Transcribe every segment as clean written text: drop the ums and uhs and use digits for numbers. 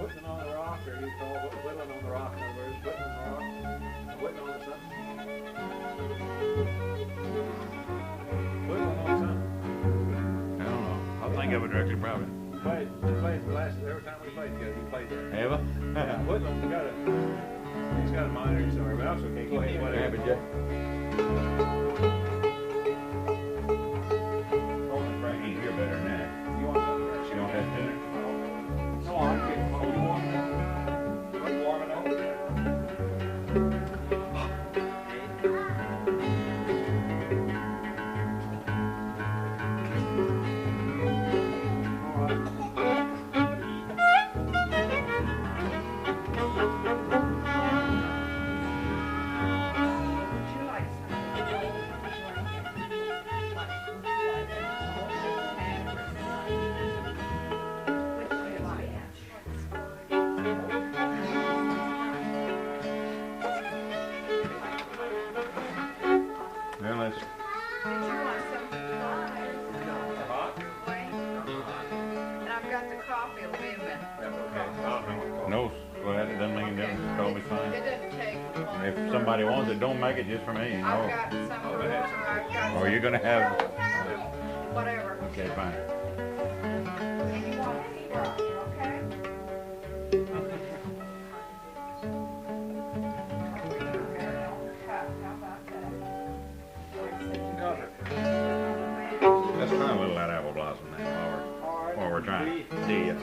Whittling on the rock, or you call it whittling on the rock, in other words, whittling on the rock, whittling on something. Whittling on something. I don't know. I'll think of it directly, probably. We played the last, every time we played together, you played there. Have I? Yeah, whittling, he's got a minor somewhere, but that's okay, go ahead, whatever. Have it, Jay? He's here better than that. You want something? You don't have dinner? No, I can get it. Oh, you want it? Want to warm it up? No, go ahead. It doesn't make any difference. It's totally fine. It doesn't take long. If somebody wants it, don't make it just for me. You know. I've got some water. I've got Or you're gonna have. whatever. Okay, fine. And you want any rock, okay? Let's try a little of that apple blossom now while we're trying. See ya.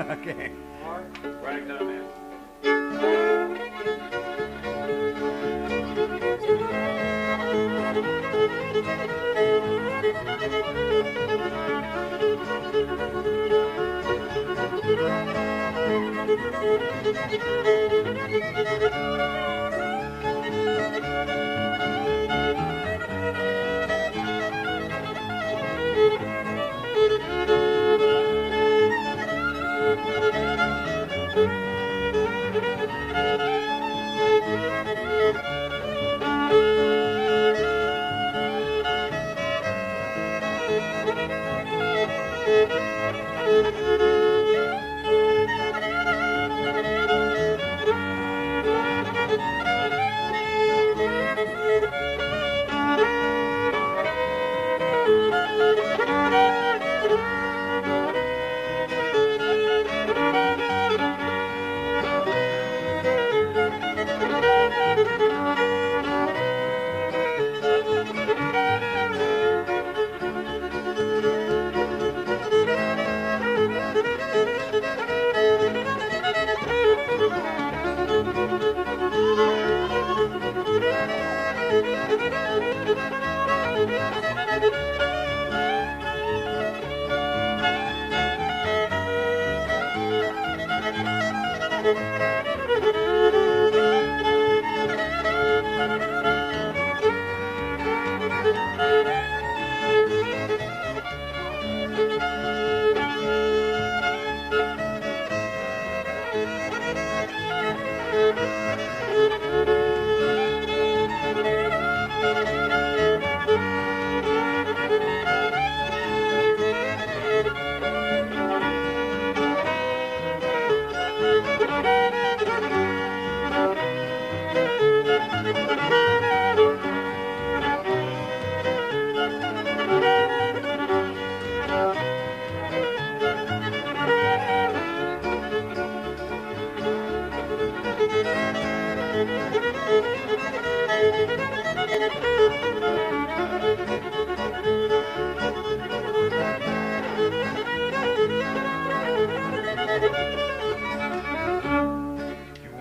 Okay. Ragtime Annie.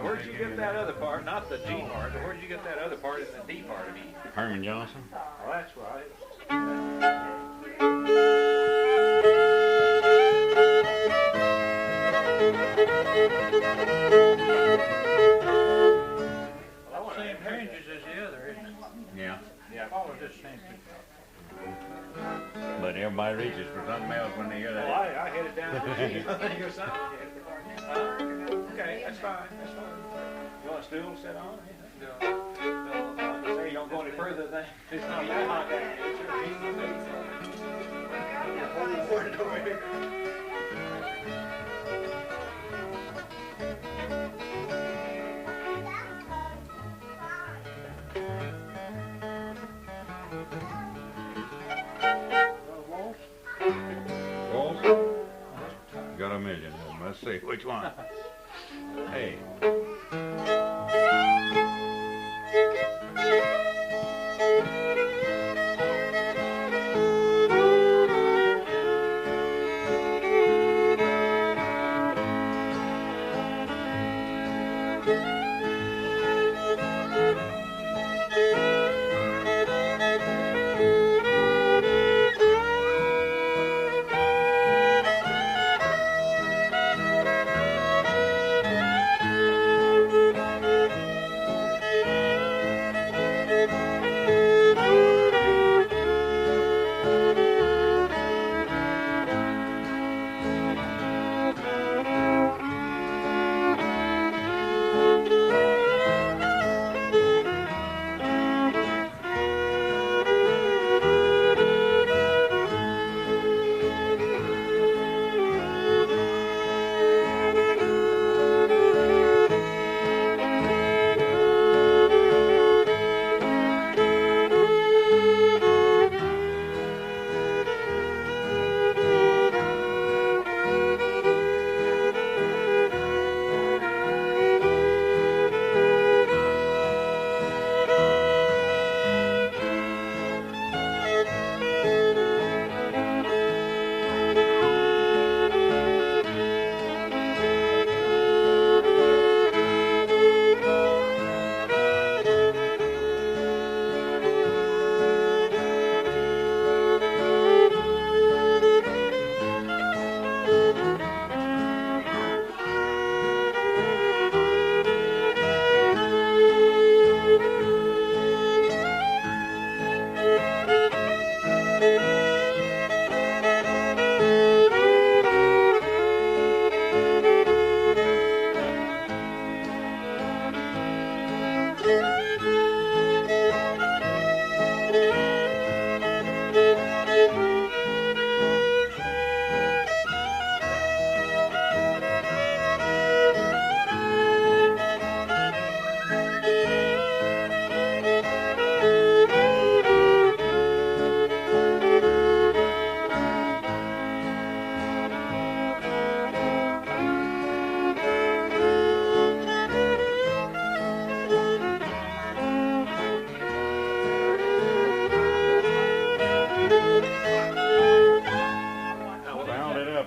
Where'd you get that other part? Not the G part, but where'd you get that other part in the D part of E? Herman Johnson. Oh, that's right. Well, same ranges as the other, isn't it? Yeah. Yeah, all of this same thing. But everybody reaches for something else when they hear Well, that. I headed down to G. You're something. Okay, that's fine, that's fine. You want a stool to sit on? No. Say you don't go any further than it's not that hot down here. Walsh? Got a million of them. Let's see which one. Hey.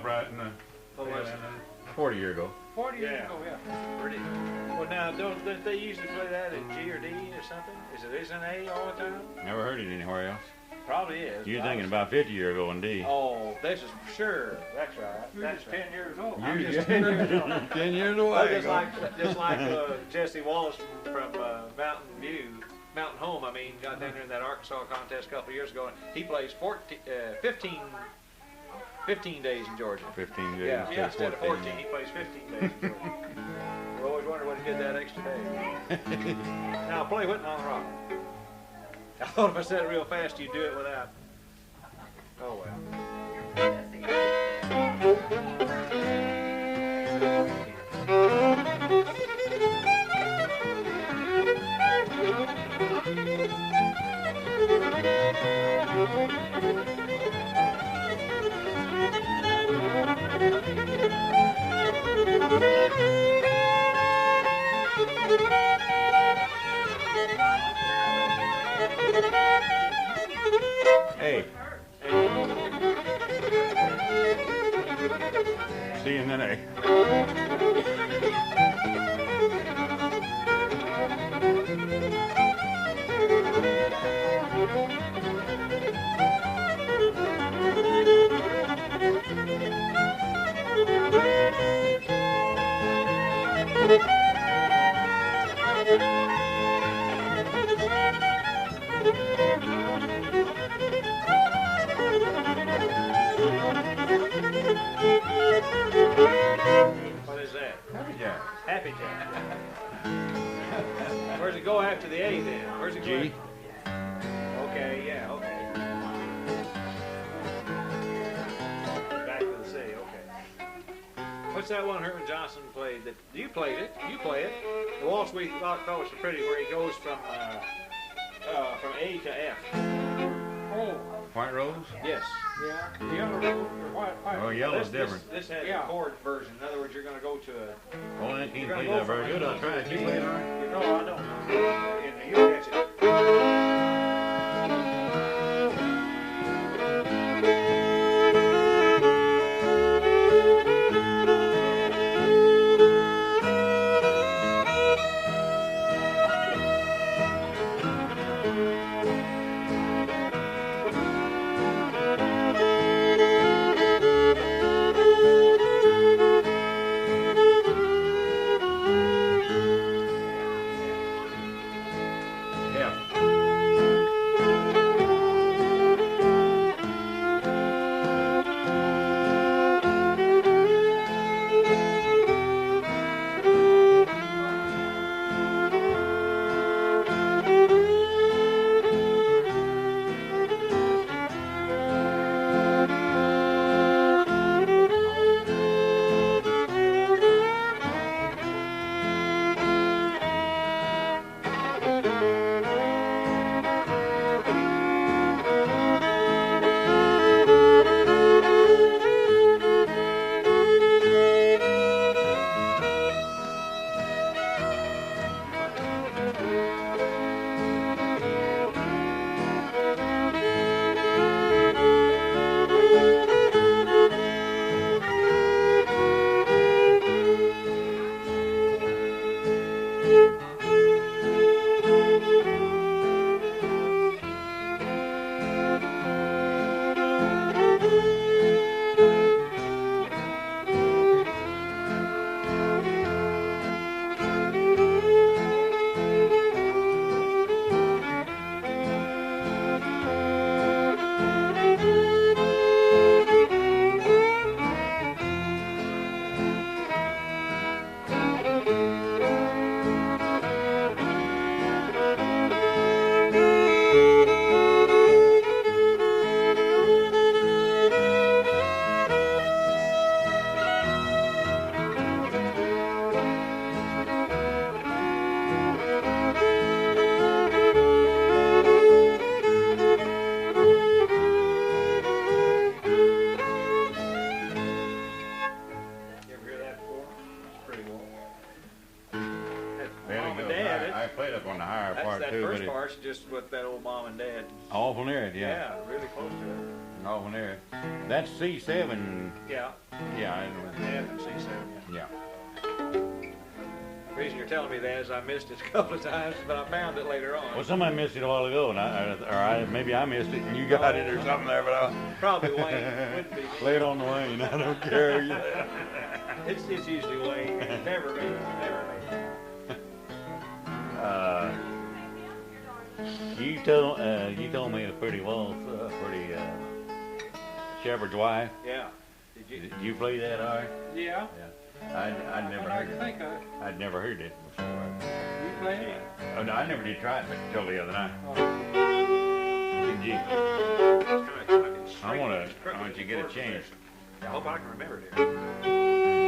up right in the 40 years ago. 40 years ago, yeah. Pretty. Well, now, don't they usually play that in G or D or something? Is it an A all the time? Never heard it anywhere else. Probably is. You're thinking about 50 years ago, indeed. Oh, this is for sure. That's right. You're That's just right. 10 years old. I'm You're just 10 years old. 10 years Well, away. just like Jesse Walsh from Mountain Home. I mean, got down there in that Arkansas contest a couple of years ago, and he plays 15 days in Georgia. 15 days Yeah, instead of 14, yeah. he plays 15 days in Georgia. We always wondered what he did that extra day. Now, play Whitman on the Rock. I thought if I said it real fast, you'd do it without. Oh, well. Hey. See you in the next. What is that? Yeah. Happy Jack. Where's it go after the A then? Where's it go? G. Okay, yeah, okay. Back to the C, okay. What's that one Herman Johnson played? That you played it? You play it. The waltz we thought was so pretty, where he goes from A to F. Oh, White Rose? Yes. yeah. The yellow rose or white pipe. Oh, yellow's different. This has Yeah. a chord version. In other words, you're going to go to a. Oh, I ain't played that very good. I'll try it. You play it all right? You know, I don't. And you catch it. Yeah. first part's just with that old mom and dad. Awful near it, yeah. Yeah, really close to it. Awful near it. That's C7. Yeah. Yeah, I know. F and C7. Yeah. The reason you're telling me that is I missed it a couple of times, but I found it later on. Well, somebody missed it a while ago, and maybe I missed it and you got it or something there, but I Probably Wayne. Wouldn't be me. lay it on the Wayne. I don't care. It's usually Wayne. Never me. Never me. You told me a pretty Waltz, Shepard's wife. Yeah. Did you play that, all right? Yeah. I'd never I heard can it. think of it. I'd never heard it before. You play it? Oh no, I never did try it until the other night. Oh. Did you? It's kinda fucking I straight. want It's to. crooked I want you to get a forward chance. position. I hope I can remember it.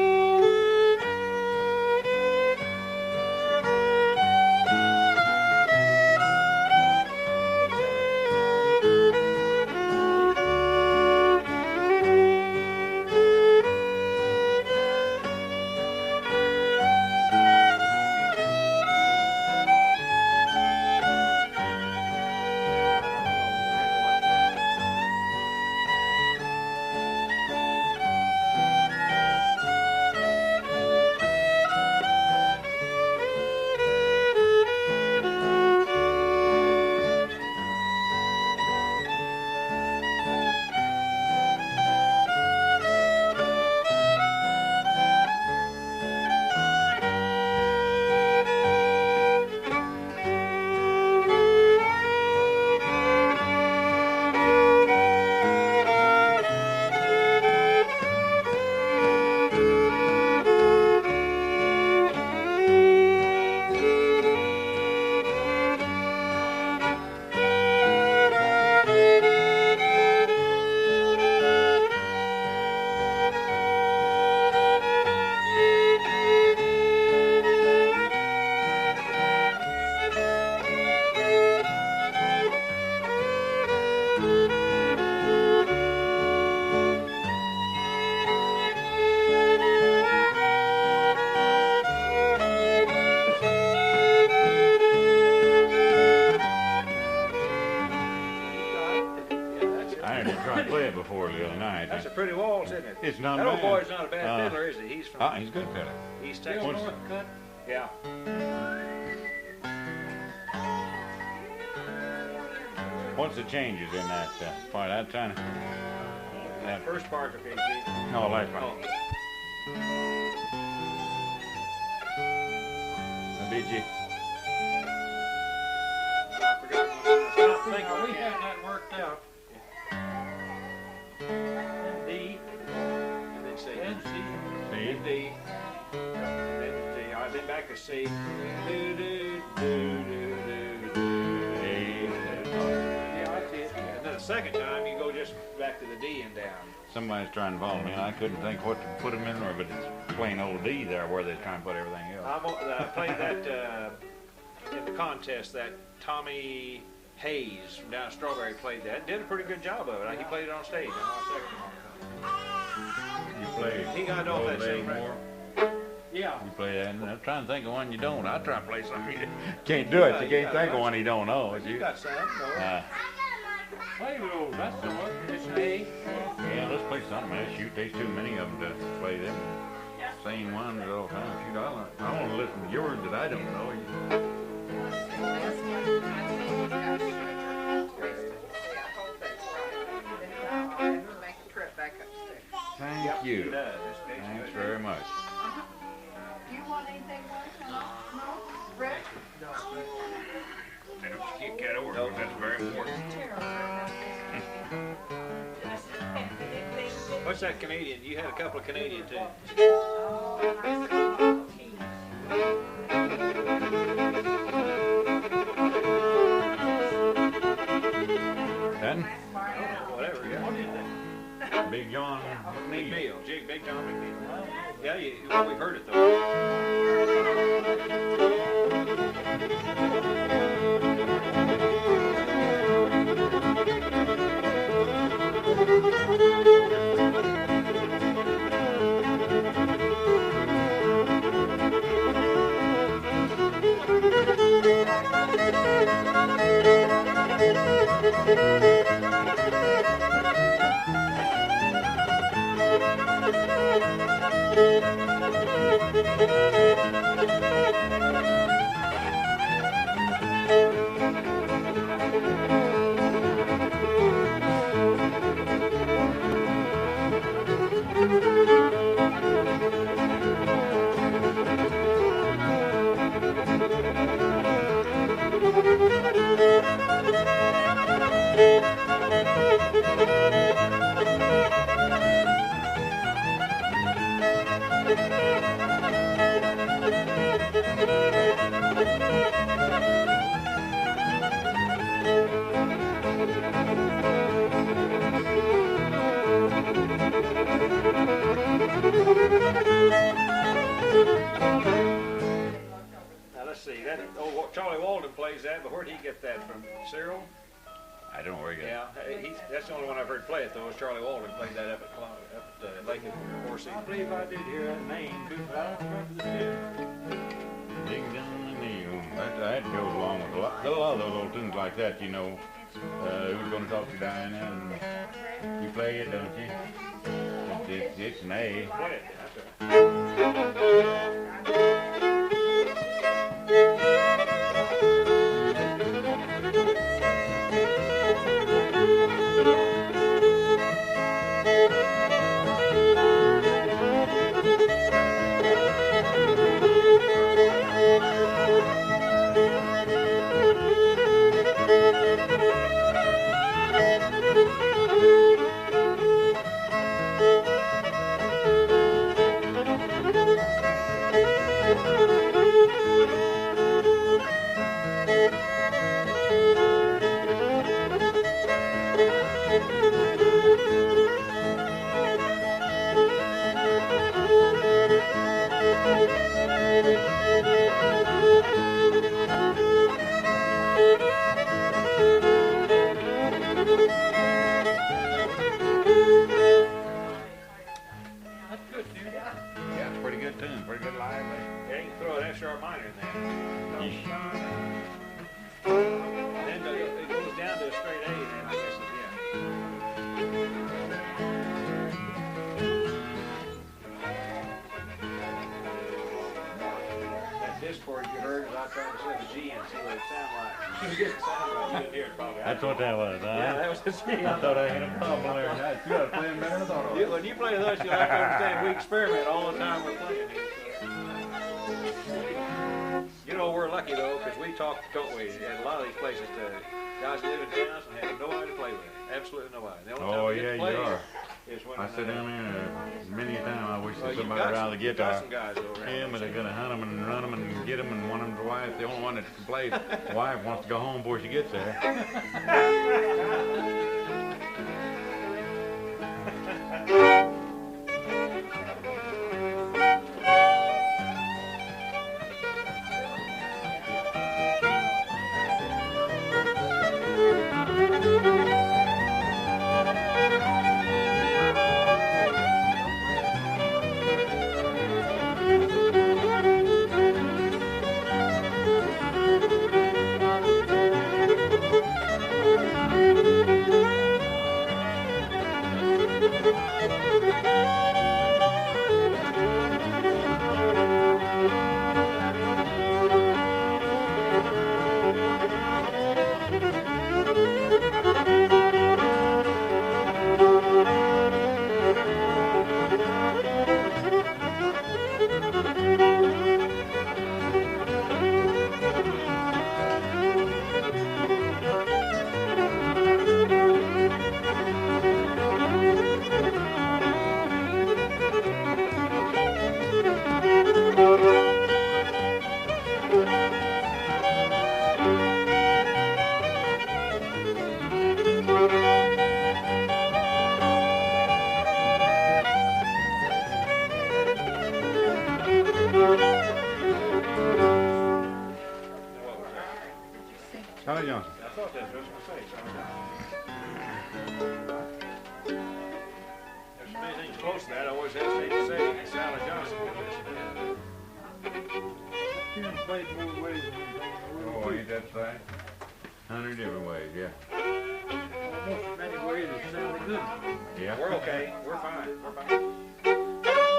That's a pretty waltz, isn't it? It's not that old bad. boy's not a bad fiddler, is he? He's from He's a good fiddler. East Still Texas. north cut. Yeah. What's the changes in that part? I'm trying to. That first part of it. No, last part. Oh. Did you? I forgot. Stop We thinking. had that worked out. And D, And then C. and C. See? Then D. Then D. All right, then back to C. Do, do, do, do, do, do. Yeah, that's it. And then the second time, you go just back to the D and down. Somebody's trying to follow me, and I couldn't think what to put them in there, but it's plain old D there where they're trying to put everything else. I played that in the contest. That Tommy Hayes from down at Strawberry played that. Did a pretty good job of it. He played it on stage. You play. He got off that same more. Yeah. You play that, and I'm trying to think of one you don't. I try to play something you can't do it. You can't think of one you don't know. You got some, no? Play with those. That's the one. It's an A. Yeah, let's play something else. Shoot, there's too many of them to play them. Same ones all the time. Shoot, I want to listen to yours that I don't know. Thank you. Thanks very much. Do you want anything more? No? Rick? Don't kick that over. That's very important. What's that Canadian? You had a couple of Canadian tunes. Then, Whatever, yeah. Big John McNeil. McNeil. Big John McNeil. Yeah, well, we've heard it though. Now let's see. That Charlie Walden plays that, but where did he get that from? Cyril? I don't know where you got Yeah, that's the only one I've heard play it though. Is Charlie Walden played that up at Lake of Four I Seasons. believe I did hear that name too, but I don't remember the tune. Ding dong the nail. That goes along with a lot of those old tunes like that, you know. Who's gonna talk to Dinah? And you play it, don't you? It's an A. Play it. That's Yeah, it's pretty good tune, pretty good live. Yeah, you can throw an F sharp minor in there. Yeah. And then it goes down to a straight A then, I guess, That discord you heard is I tried to slip a G and see what it sounded like. It didn't sound right. You didn't hear it probably. That's what that was, huh? Yeah, that was a G. I thought I had a problem there. You gotta play them better than I thought I was. When you play with us, you'll have to understand we experiment all the time we're playing here. You know, we're lucky though, because we talk, don't we, at a lot of these places to guys who live in towns and have nobody to play with. Absolutely nobody. The only time Oh, we get yeah, to you play are. is when, I sit down there many a time. I wish well, that you've somebody got around the some- you've got guitar. some guys over Yeah, but they're gonna hunt them and run them and get them, and one of them's wife. The only one that can play, the wife wants to go home before she gets there. Charlie Johnson. I thought that's what I was going to say. There's so many things close to that. I always hesitate to say Sally Johnson. You played more ways than Oh, ain't that right? 100 different ways, yeah. almost as many ways as sounded good. Yeah. We're okay. We're fine. We're fine.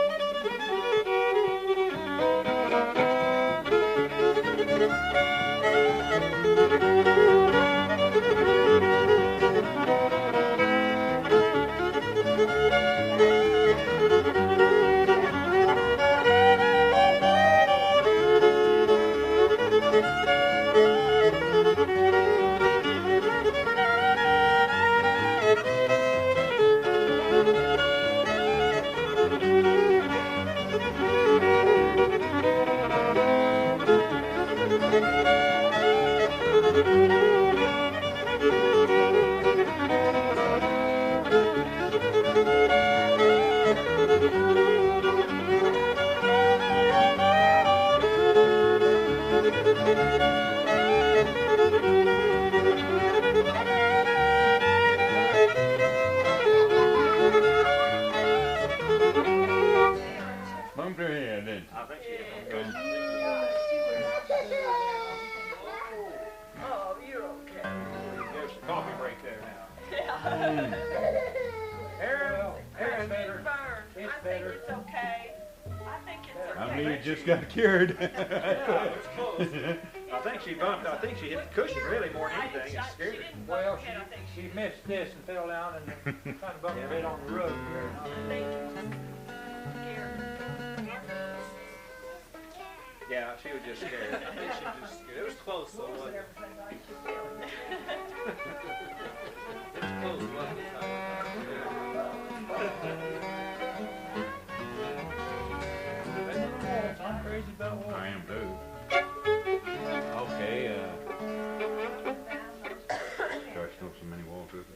It's better. I think it's okay. I think it's okay. I mean, it just got cured. It's close. I think she bumped. I think she hit the cushion really more than anything. It scared her. Well, she missed this and fell down and kind of bumped her head on the rug there. Yeah, she was just scared. I think she was just scared. It was close though, wasn't it? It's close, wasn't it? I'm crazy about Walsh. I am too. Okay, try to smoke so many Walsh with it.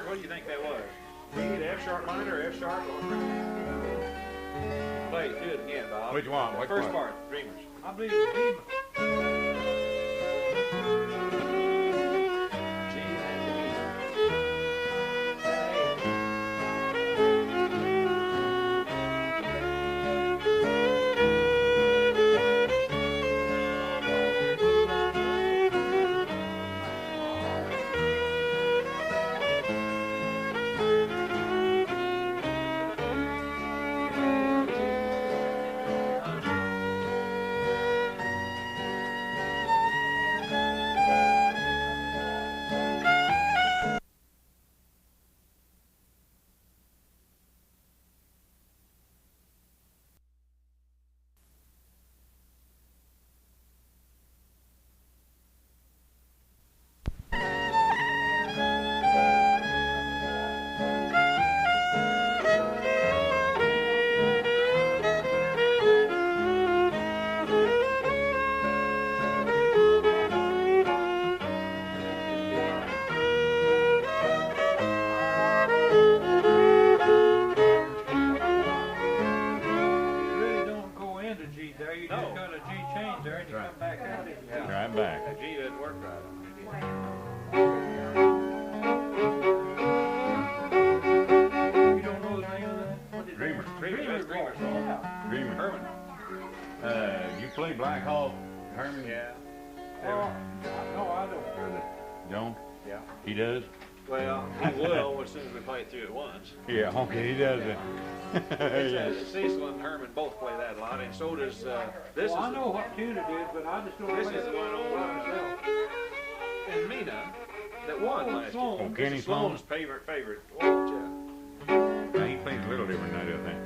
What do you think that was? G to F sharp minor or F sharp or play it, do it again, Bob. Which one? Which First one? part, Dreamers. I believe it's Dreamers. G and E. He does? Well, he will as soon as we play it through at once. Yeah, okay, he does it. Cecil and Herman both play that a lot, and so does this. Well, I know what tune it is, but I just don't know. This is the one on by myself. And Mina, that won last year. Oh, Kenny Sloan's favorite waltz, yeah. Now, he plays a little different than I do, I think.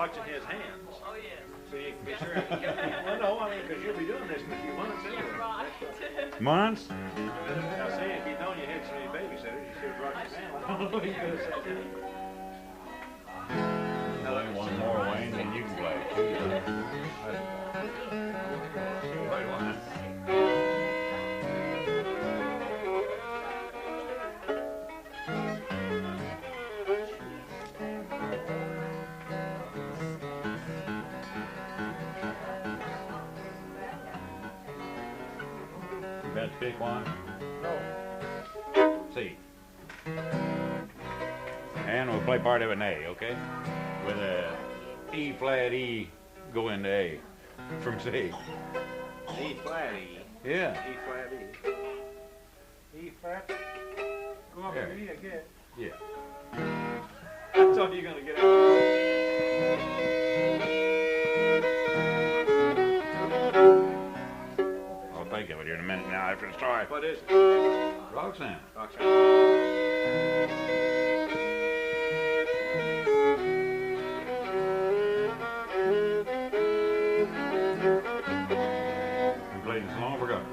watching his hands. Oh, yes. So you can be sure. Well, no, I mean, because you'll be doing this in a few months anyway. You're right. Months? Now, see, if you'd known you had so many babysitters, you should have brought your family. You could have said that. Play one more, Wayne, then you can play. Play one. You got to pick one? No. C. And we'll play part of it in A, okay? With a E flat E go into A from C. E flat E. Yeah. E flat E. E flat. Go up Yeah. to E again. Yeah. That's all you're going to get out. I'll think of it here in a minute now after the story. What is it? Roxanne. Roxana. We played this long forgotten.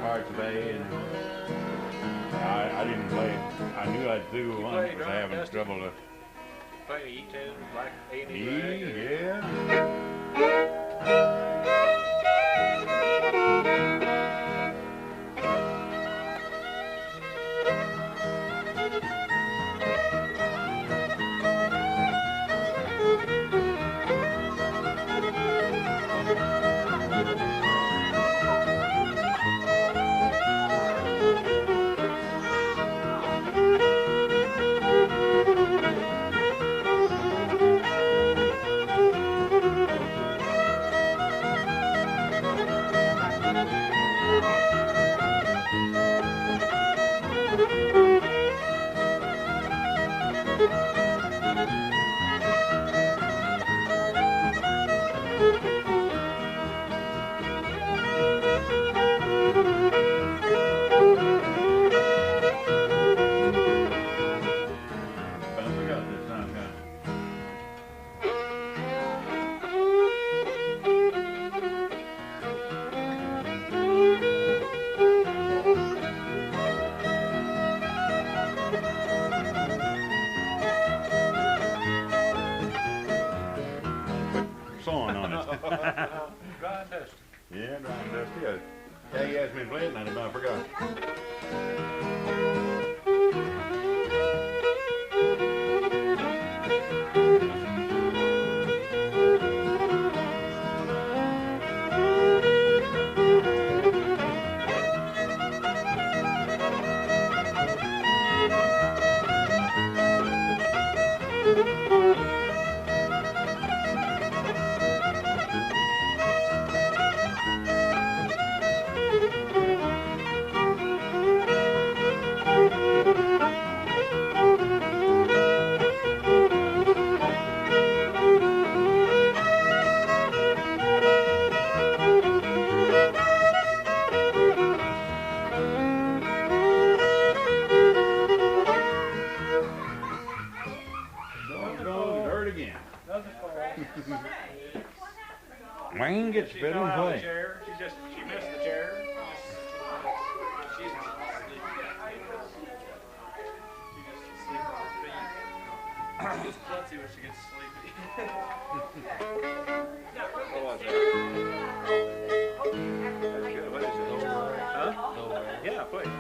parts of A, and I didn't play. I knew I'd do one, played but I drum, having Dusty? trouble to. Play E tune, like A and E, E rag, or- yeah. But I forgot this time, Green gets She fiddle fell and out of the play. chair. She missed the chair. She's asleep. She just sleeps on her feet. She gets klutzy when she gets sleepy. What was that? That's good. What is it? Huh? Yeah, please.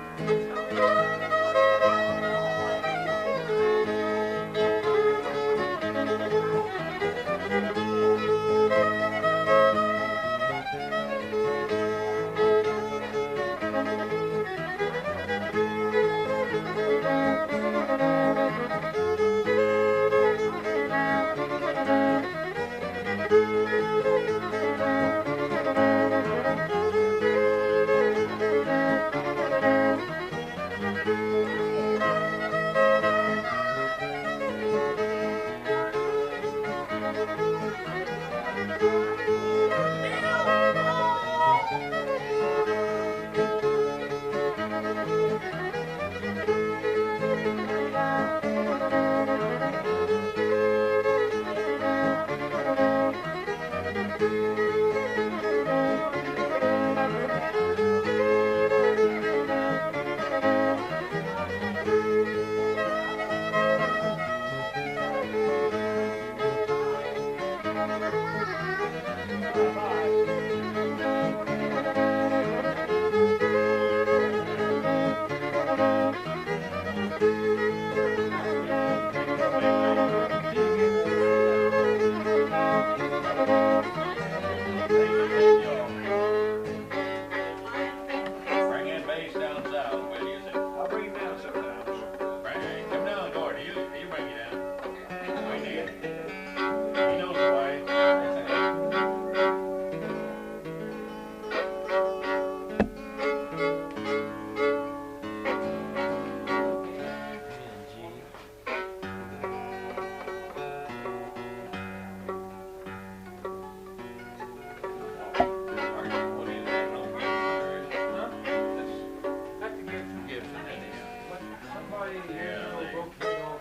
Bring in bass down south, will you? I'll bring him down sometimes. Come down, Gordon. You bring it down. We need it. He knows the way.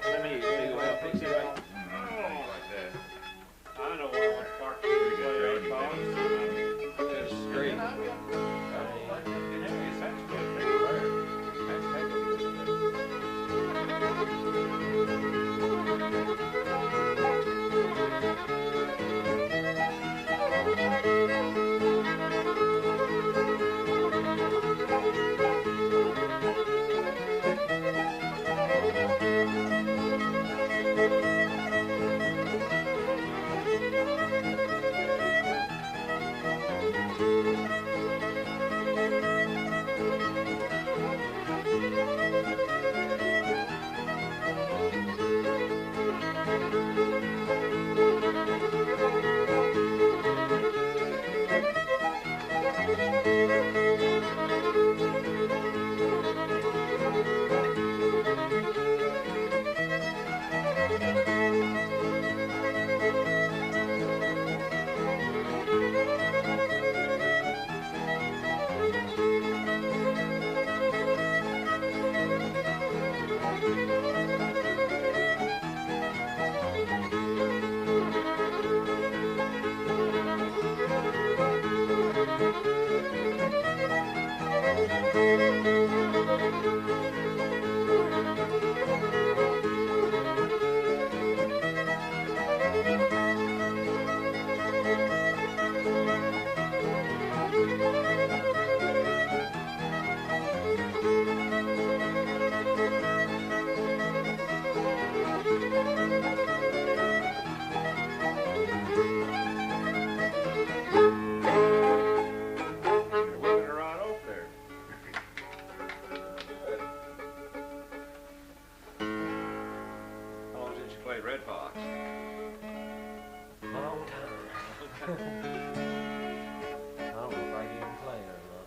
Let me go help fix it right. Like that. I know what part to play. That's great. I don't know if I can even play it or not.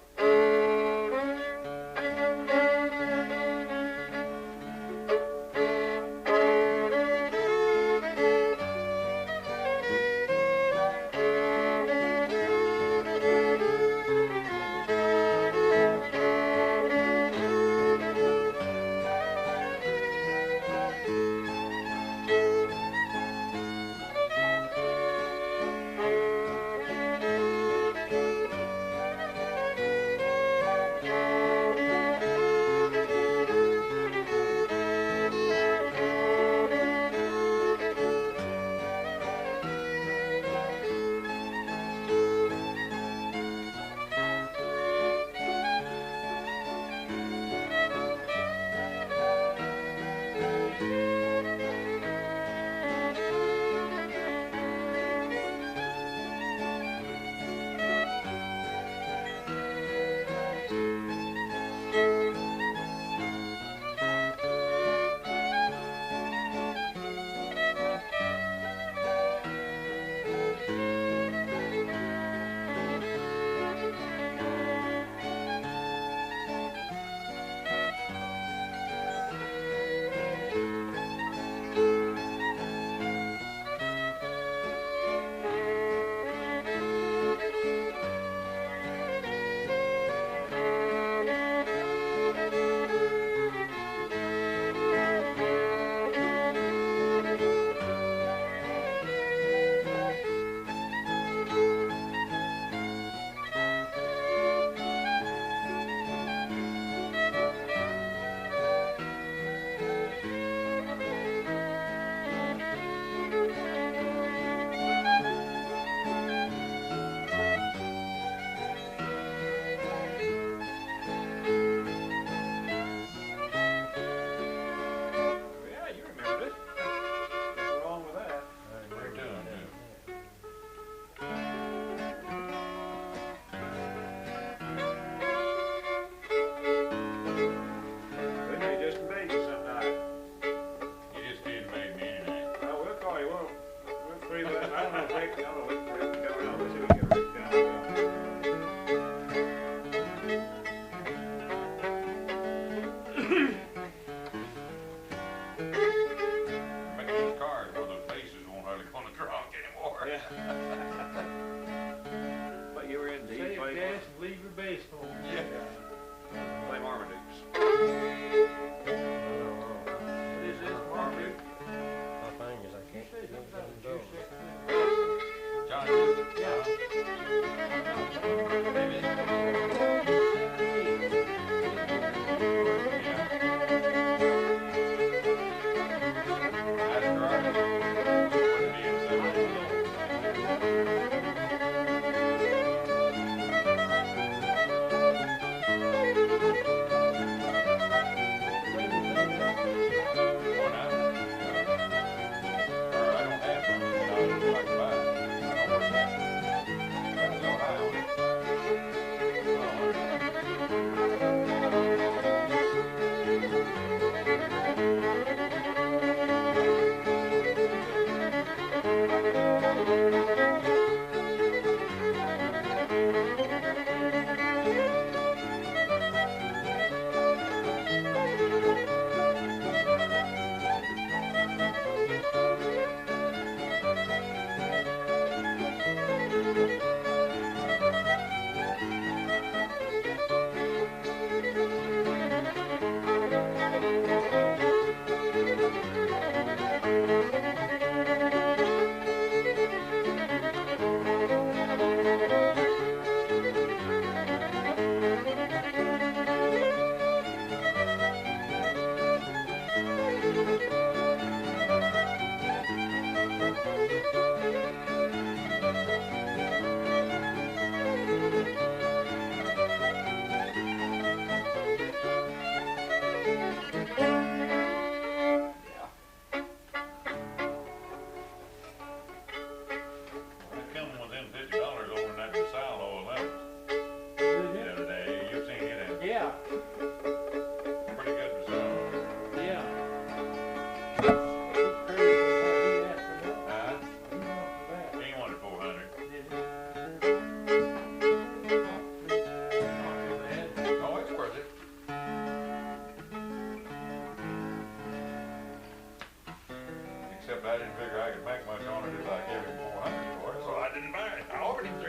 but I didn't figure I could make much on it if I gave him 400 for it, so I didn't buy it. I offered him 3.5.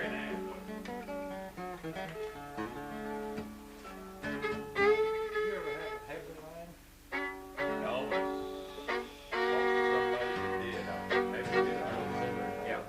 Did you ever have a heavy line? No, but somebody did. Maybe did. I don't remember. Yeah.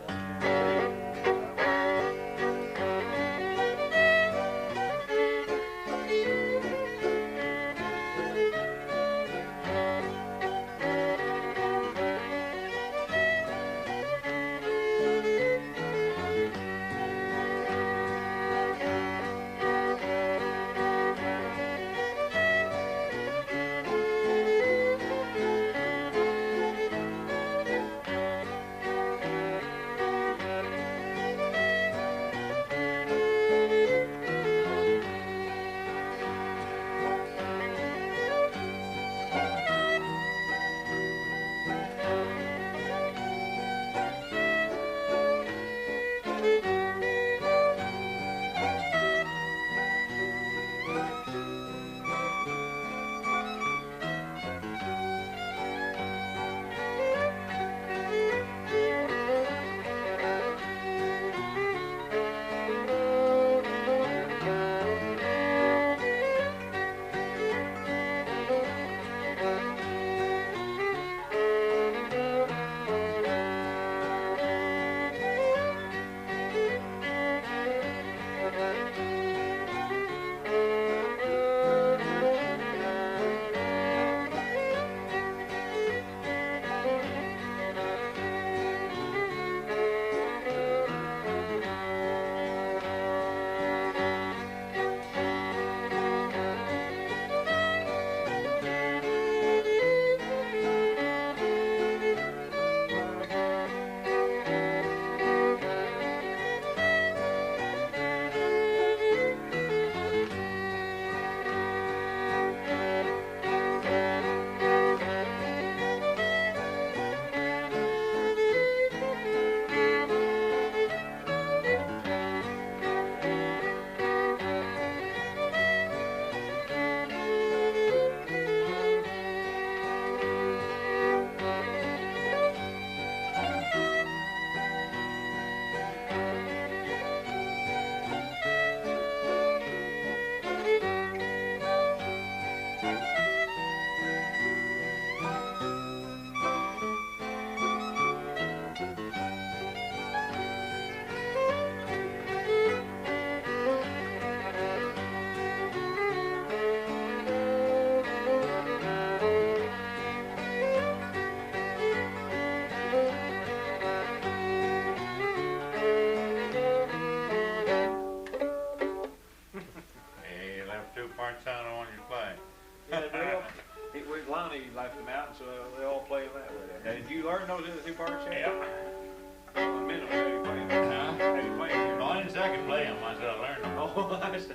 Lonnie left them out, so they all play that way. Now, did you learn those other two parts yet? Yeah. A minute, how you play them? Huh? How you play them? No, I didn't say I could play them. I said I learned them. Oh, I see.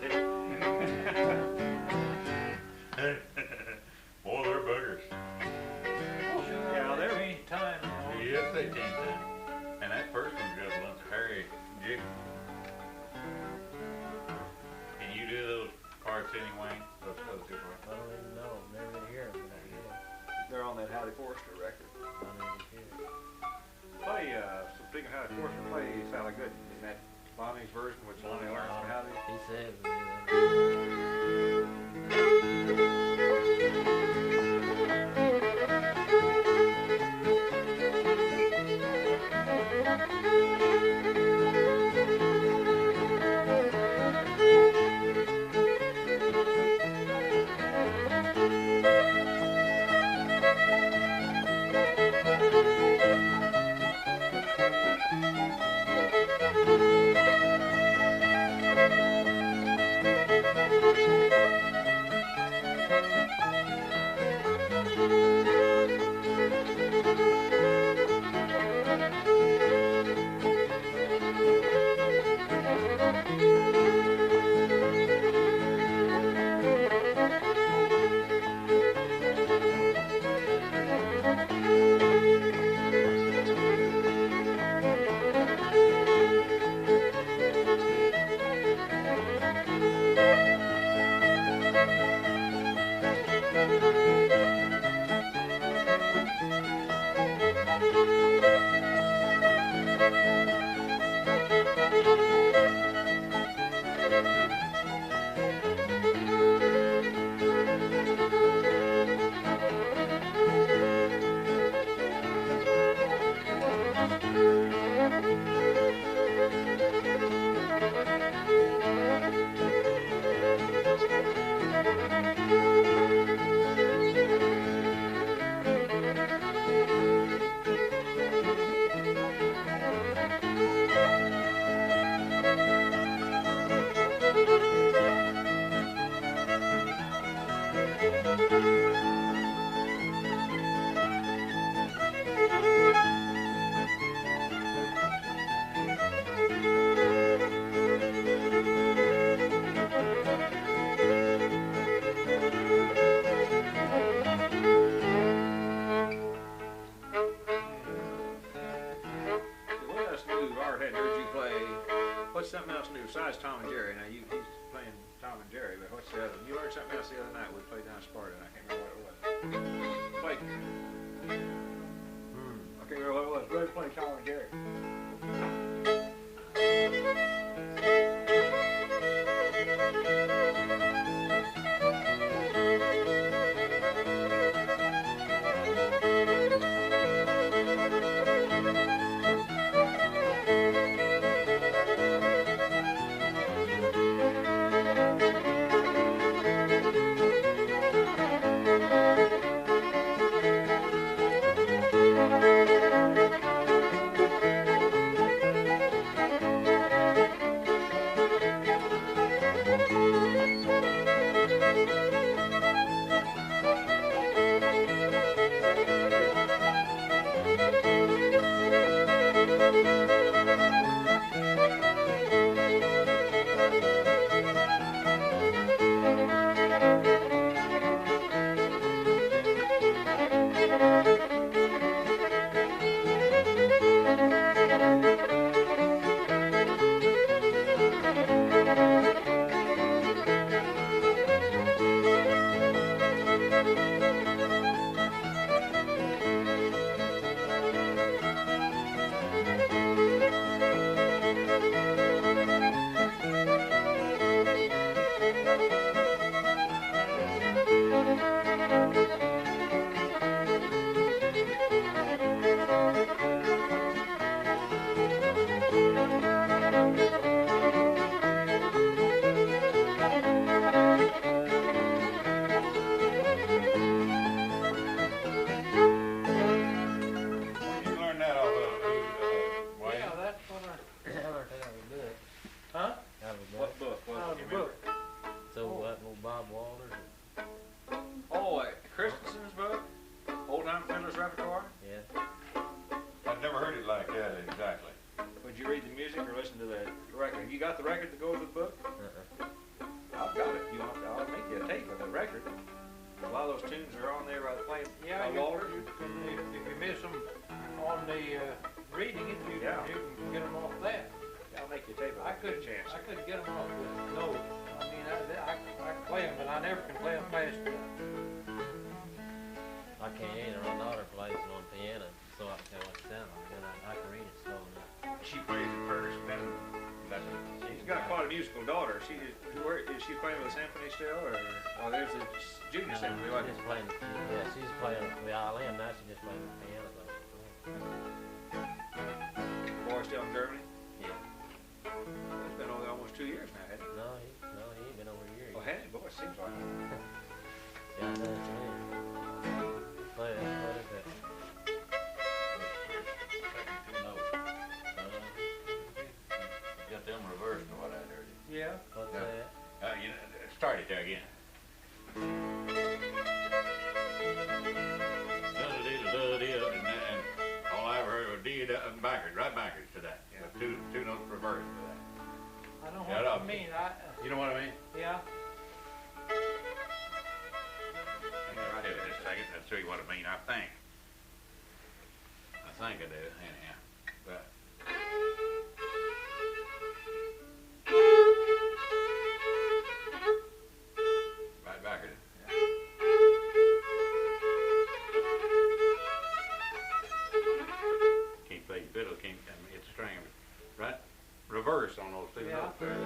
Boy, they're buggers. Yeah, there ain't time. Yes, they can. And that first one's got a bunch of hairy jigs. Can you do those parts anyway? Those other two parts? I don't even know. Never been here, but I guess. They're on that Howdy Forster record. I don't even care. Play, speaking of Howdy Forster, play sounded good in that Lonnie's version, which Lonnie learned from Howdy. He said it besides Tom and Jerry. Now he's playing Tom and Jerry, but what's the other? You learned something else the other night. We played down at Sparta, and I can't remember what it was. Played. I can't remember what it was. We played Tom and Jerry. Start it there again. And all I ever heard was D backwards, right backwards to that. Yeah. Two notes reversed to that. I don't know what you mean. You know what I mean? Yeah. Hang on right here just a second. Let's show you what I mean. I think I do. Anyhow. But right backwards. Can't play fiddle, it's a string. Right? Reverse on those two notes there.